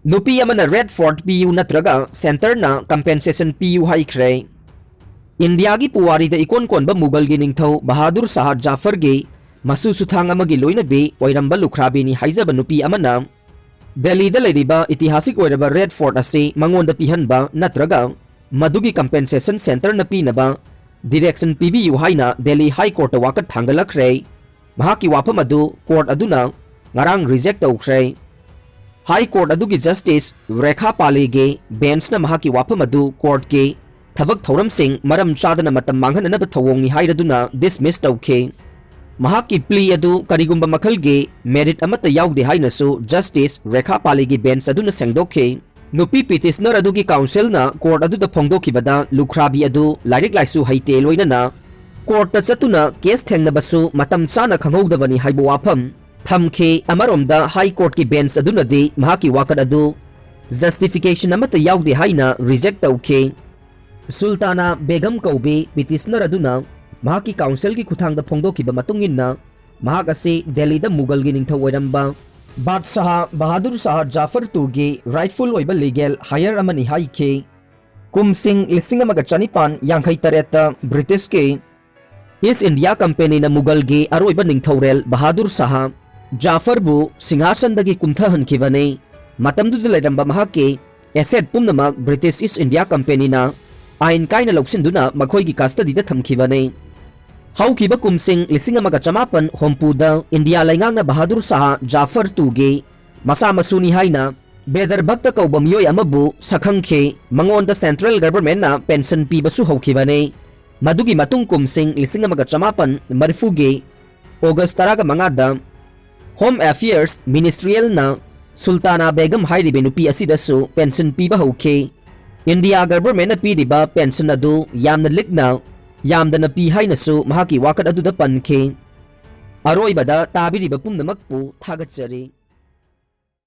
नुपी अमना red fort PU नत्रगा centre ना compensation PU हाइख्रे India की पुवारी the इकोन कोनबा Mughal गी निंगथौ बहादुर शाह जाफर गे मसु सुथांग अमगी लोइनबे ओइरंबा लुखराबीनी हाइजबा नुपी अमना दिल्ली द लेरिबा इतिहासिक ओइरबा रेड फोर्ट असे मंगोंदा पिहनबा नत्रगा मदुगी कंपेंसेशन सेंटर न पीनबा डायरेक्शन पीबीयू हाइना दिल्ली हाई कोर्ट वाकत थांगलखरे महाकी वाफम अदु कोर्ट अदुना ngarang reject tawkhre high court adu gi justice rekha palige bench na mahaki wapam adu court ke thabak thoram sing maram chadana matam manghan na thawong ni hairaduna dismiss tawkhe mahaki plea adu karigumba makhal ge merit amata yawde haina su justice rekha palige bench aduna sengdokhe nupi petitioner adu gi council na court adu da phongdokhibada lukhrabi adu lairik laisu haite loina na court ta chatuna case thengna basu matam chana khanghodawani haibu wafam थमखे अमरोमदा high court की bench अदुनदे महाकी वाकत अदु justification अमत यावदे हाइना रिजेक्ट तौखे सुल्ताना बेगम कौबे पिटिशनर अदुना महाकी काउंसिल की खुथांगदा फोंदोखिबा मतुंगिन्ना महाक असे दिल्ली द मुगल गी निंगथौ ओइरंबा बादशाह बहादुर शाह जाफर तुगे राइटफुल ओइबा लीगल हायर अमनी हाइखे कुमसिंग लिसिंग अमगा चनिपान यांखै तरेता ब्रिटिश के ईस्ट इंडिया कंपनी न मुगल गे अरोइबा निंगथौरेल बहादुर शाह जाफर बु सिंहासन दगी कुंथहनखिबने मतमदुद लेरंबा महाके एसेट पुमनमक ब्रिटिश ईस्ट इंडिया कंपनी ना आइन काइना लौसिंदुना मखोइगी कस्टडी दा थमखिबने हौखिबा कुमसिंग लिसिंग अमगा चमापन होमपुदा इंडिया लैंगांगना बहादुर शाह जाफर तुगे मसा मसुनी हाइना बेदर भक्त कौबा मियोय अमबु सखंखे मंगोंदा सेंट्रल गवर्नमेंट ना पेंशन पीबसु हौखिबने मदुगी मतुंग कुमसिंग लिसिंग अमगा चमापन मरफुगे अगस्त 15 होम अफेयर्स मिनिस्ट्रियल ना सुल्ताना बेगम हाइरिबे नुपी असिदसु पेंशन पीबा हौखे इंडिया गवर्नमेंट पीरिबा पेंशन अदु यामना लिकना यामदना पी हाइनसु महाकी वाकत अदुदा पनखे अरोइबदा ताबिरिबा पुमनमकपु थागतचरी।